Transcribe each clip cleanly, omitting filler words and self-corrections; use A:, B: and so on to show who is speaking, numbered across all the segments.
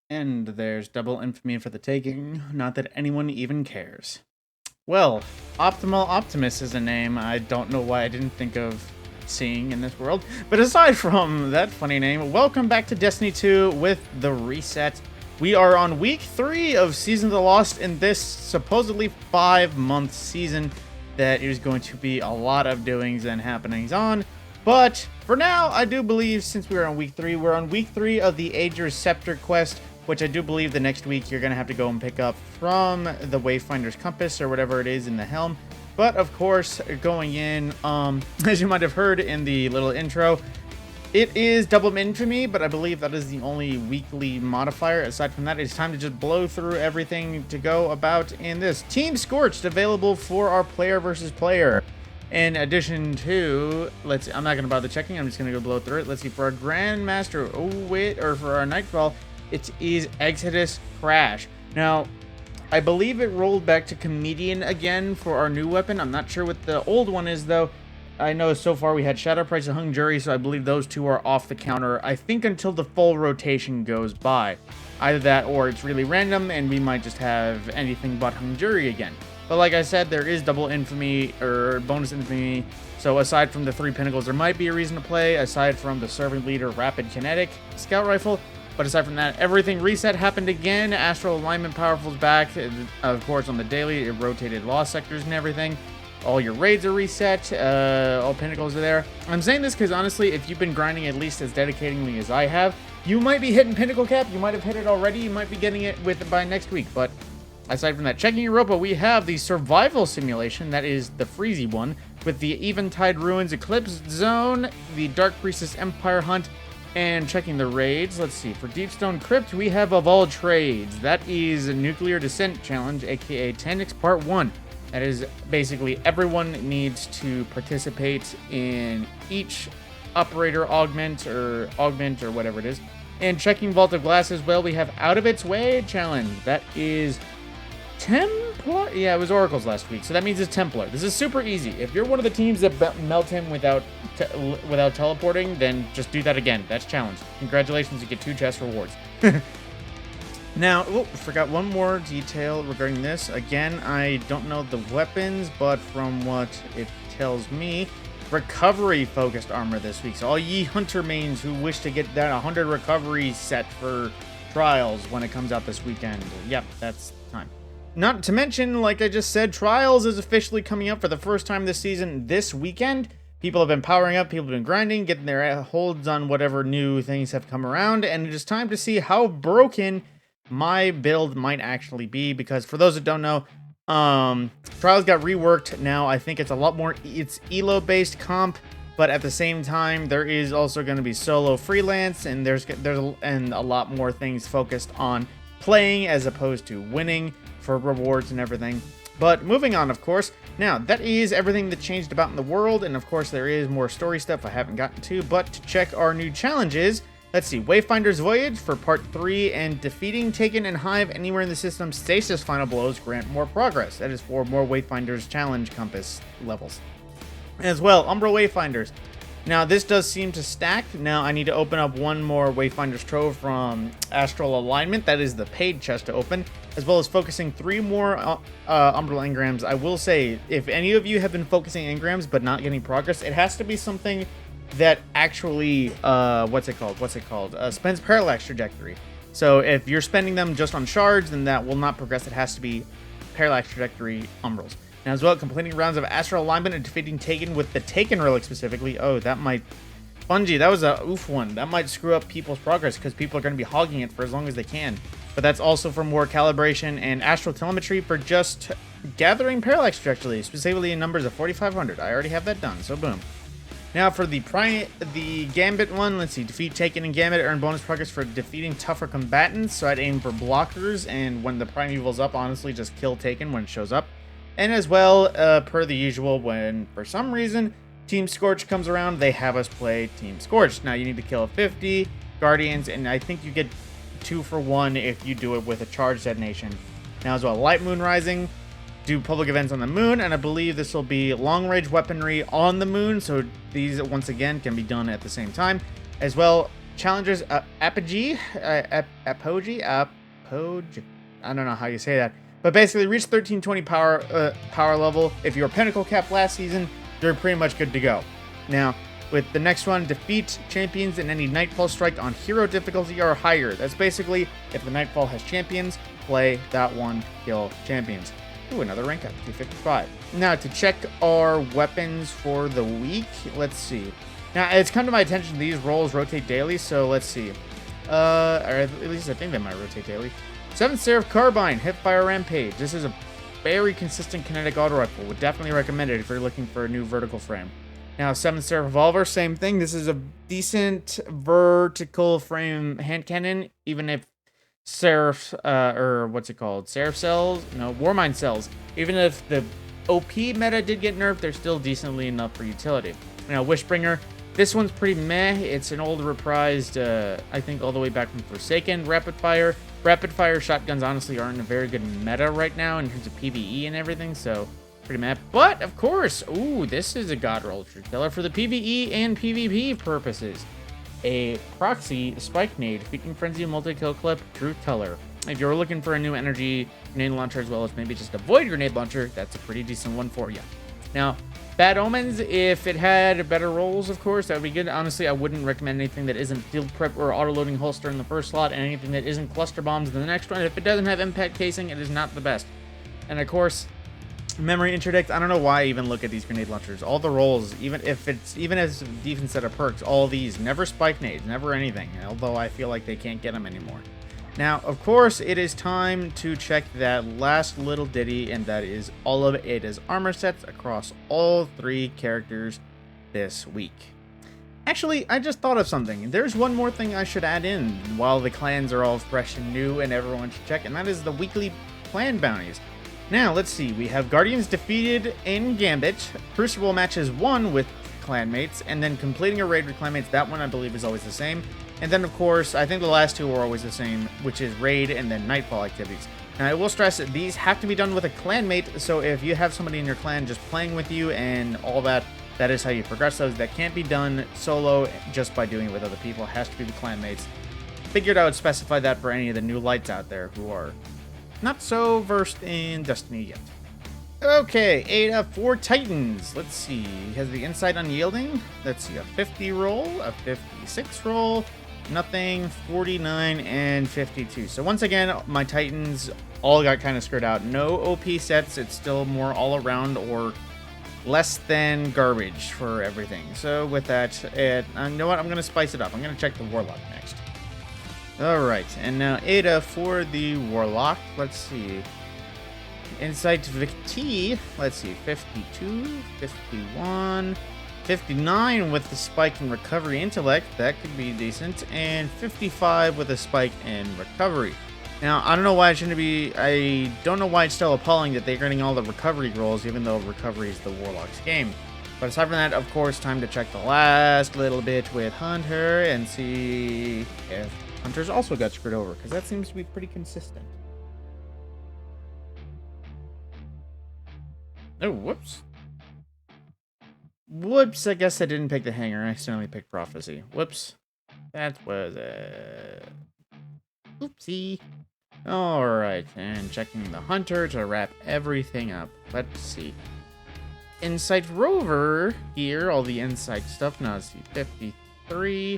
A: And there's double infamy for the taking, not that anyone even cares. Well, Optimal Optimus is a name I don't know why I didn't think of seeing in this world. But aside from that funny name, welcome back to Destiny 2 with the reset. We are on week 3 of Season of the Lost in this supposedly 5-month season that is going to be a lot of doings and happenings on. But for now, I do believe since we're on week 3, we're on week 3 of the Ager's Scepter quest, which I do believe the next week you're going to have to go and pick up from the Wayfinder's Compass or whatever it is in the helm. But of course, going in, as you might have heard in the little intro, it is double infamy, but I believe that is the only weekly modifier. Aside from that, it's time to just blow through everything to go about in this. Team Scorched available for our player versus player. In addition to, I'm not going to bother checking, I'm just going to go blow through it. Let's see, for our Grandmaster, for our Nightfall, it is Exodus Crash. Now, I believe it rolled back to Comedian again for our new weapon. I'm not sure what the old one is, though. I know so far we had Shadow Price and Hung Jury, so I believe those two are off the counter, I think, until the full rotation goes by. Either that or it's really random, and we might just have anything but Hung Jury again. But like I said, there is double infamy, or bonus infamy, so aside from the 3 pinnacles, there might be a reason to play, aside from the Servant Leader Rapid Kinetic Scout Rifle. But aside from that, everything reset happened again. Astral Alignment Powerful's back. Of course, on the daily, it rotated Lost Sectors and everything. All your raids are reset. All pinnacles are there. I'm saying this because, honestly, if you've been grinding at least as dedicatingly as I have, you might be hitting pinnacle cap. You might have hit it already. You might be getting it by next week. But aside from that, checking Europa, we have the survival simulation. That is the Freezy one. With the Eventide Ruins Eclipse Zone, the Dark Priestess Empire Hunt, and checking the raids, let's see, for Deepstone Crypt, we have of all trades. That is a Nuclear Descent Challenge, aka Tendix Part 1. That is basically everyone needs to participate in each operator augment or whatever it is. And checking Vault of Glass as well, we have Out of Its Way Challenge. That is Templar? Yeah, it was Oracles last week, so that means it's Templar. This is super easy. If you're one of the teams that melt him without teleporting, then just do that again. That's challenge. Congratulations, you get 2 chest rewards. Now, forgot one more detail regarding this. Again, I don't know the weapons, but from what it tells me, recovery-focused armor this week. So all ye hunter mains who wish to get that 100 recovery set for Trials when it comes out this weekend. Yep, that's time. Not to mention, like I just said, Trials is officially coming up for the first time this season this weekend. People have been powering up, people have been grinding, getting their holds on whatever new things have come around, and it is time to see how broken my build might actually be, because for those that don't know, Trials got reworked. Now I think it's a lot more, it's elo based comp, but at the same time there is also going to be solo freelance, and there's a lot more things focused on playing as opposed to winning for rewards and everything. But moving on, of course. Now, that is everything that changed about in the world, and of course there is more story stuff I haven't gotten to, but to check our new challenges, let's see, Wayfinder's Voyage for Part 3, and defeating Taken and Hive anywhere in the system stasis final blows grant more progress. That is for more Wayfinder's challenge compass levels. As well, Umbral Wayfinders. Now, this does seem to stack. Now, I need to open up one more Wayfinder's Trove from Astral Alignment. That is the paid chest to open, as well as focusing 3 more Umbral Engrams. I will say, if any of you have been focusing Engrams but not getting progress, it has to be something that actually, spends Parallax Trajectory. So if you're spending them just on shards, then that will not progress. It has to be Parallax Trajectory Umbrals. Now, as well, completing rounds of Astral Alignment and defeating Taken with the Taken Relic specifically. Oh, that might... Bungie, that was a oof one. That might screw up people's progress because people are going to be hogging it for as long as they can. But that's also for more calibration and Astral Telemetry for just gathering Parallax Trajectory, specifically in numbers of 4,500. I already have that done, so boom. Now for the Gambit one, let's see, defeat Taken and Gambit, earn bonus progress for defeating tougher combatants. So I'd aim for blockers, and when the Primeval's up, honestly, just kill Taken when it shows up. And as well, per the usual, when for some reason Team Scorch comes around, they have us play Team Scorch. Now you need to kill 50 Guardians, and I think you get 2 for 1 if you do it with a charge detonation. Now as well, Light Moon Rising, do public events on the moon, and I believe this will be long range weaponry on the moon, so these once again can be done at the same time. As well, Challengers Apogee, Apogee, I don't know how you say that. But basically, reach 1320 power level. If you're Pinnacle Cap last season, you're pretty much good to go. Now, with the next one, defeat champions in any Nightfall strike on hero difficulty or higher. That's basically, if the Nightfall has champions, play that one, kill champions. Ooh, another rank up, 255. Now, to check our weapons for the week, let's see. Now, it's come to my attention these rolls rotate daily, so let's see. Or at least I think they might rotate daily. 7th Seraph Carbine, Hipfire Rampage. This is a very consistent kinetic auto rifle. Would definitely recommend it if you're looking for a new vertical frame. Now, 7th Seraph Revolver, same thing. This is a decent vertical frame hand cannon, even if Seraph, or what's it called? Seraph cells? No, Warmind cells. Even if the OP meta did get nerfed, they're still decently enough for utility. Now, Wishbringer. This one's pretty meh. It's an old reprised, I think all the way back from Forsaken. Rapid Fire. Rapid Fire shotguns honestly aren't a very good meta right now in terms of PvE and everything, so pretty meh. But, of course, ooh, this is a God Roll True Killer for the PvE and PvP purposes. A Proxy Spike Nade, Feeding Frenzy Multi-Kill Clip, True Color. If you're looking for a new energy grenade launcher as well as maybe just a Void Grenade Launcher, that's a pretty decent one for you. Now, Bad Omens, if it had better rolls, of course, that would be good. Honestly, I wouldn't recommend anything that isn't Field Prep or Auto-Loading Holster in the first slot, and anything that isn't Cluster Bombs in the next one. If it doesn't have Impact Casing, it is not the best. And of course, Memory Interdict, I don't know why I even look at these grenade launchers. All the rolls, even as defense set of perks, all these, never Spike Nades, never anything, although I feel like they can't get them anymore. Now, of course, it is time to check that last little ditty, and that is all of Ada's armor sets across all 3 characters this week. Actually, I just thought of something. There's one more thing I should add in while the clans are all fresh and new and everyone should check, and that is the weekly clan bounties. Now, let's see. We have Guardians defeated in Gambit, Crucible matches won with clanmates, and then completing a raid with clanmates. That one, I believe, is always the same. And then, of course, I think the last 2 are always the same, which is raid and then nightfall activities. Now, I will stress that these have to be done with a clanmate, so if you have somebody in your clan just playing with you and all that, that is how you progress those. That can't be done solo just by doing it with other people. It has to be with clanmates. Figured I would specify that for any of the new lights out there who are not so versed in Destiny yet. Okay, Ada for Titans. Let's see. He has the Insight Unyielding. Let's see, a 50 roll, a 56 roll, nothing, 49, and 52. So once again, my Titans all got kind of screwed out. No OP sets. It's still more all around or less than garbage for everything. So with that, you know what? I'm going to spice it up. I'm going to check the Warlock next. Alright, and now Ada for the Warlock. Let's see. Insight Victi, let's see, 52, 51, 59 with the spike in Recovery Intellect, that could be decent, and 55 with a spike in Recovery. Now, I don't know why I don't know why it's still appalling that they're getting all the Recovery rolls, even though Recovery is the Warlock's game. But aside from that, of course, time to check the last little bit with Hunter and see if Hunter's also got screwed over, because that seems to be pretty consistent. Oh, whoops. Whoops, I guess I didn't pick the hanger. I accidentally picked Prophecy. Whoops. That was a... oopsie. Alright, and checking the Hunter to wrap everything up. Let's see. Insight Rover here, all the Insight stuff. Now let's see, 53,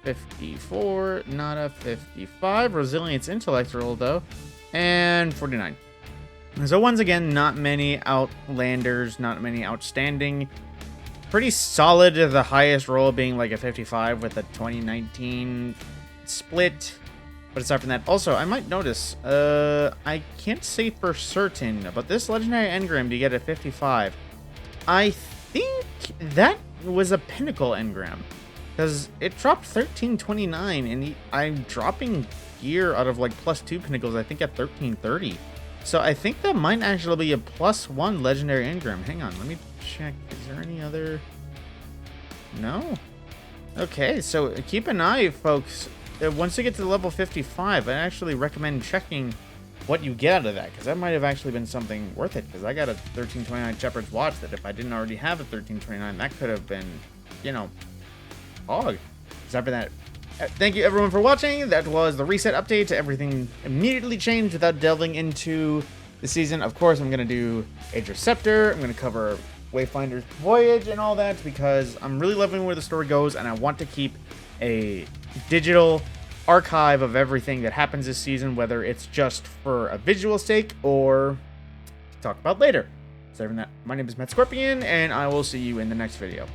A: 54, not a 55. Resilience Intellect roll, though. And 49. So once again, not many Outlanders, not many outstanding. Pretty solid, the highest roll being like a 55 with a 2019 split. But aside from that, also, I might notice, I can't say for certain, but this Legendary Engram, do you get a 55? I think that was a Pinnacle Engram, because it dropped 1329, and I'm dropping gear out of like +2 Pinnacles, I think at 1330. So I think that might actually be a +1 Legendary Engram. Hang on, let me check. Is there any other? No? Okay, so keep an eye, folks. Once you get to level 55, I actually recommend checking what you get out of that, because that might have actually been something worth it, because I got a 1329 Shepherd's Watch that if I didn't already have a 1329, that could have been, you know, hog. Except for that, Thank you everyone for watching. That was the reset update to everything immediately changed without delving into the season. Of course, I'm going to do Aegis Scepter. I'm going to cover Wayfinder's Voyage and all that because I'm really loving where the story goes, and I want to keep a digital archive of everything that happens this season, whether it's just for a visual sake or talk about later. So, my name is Matt Scorpion, and I will see you in the next video.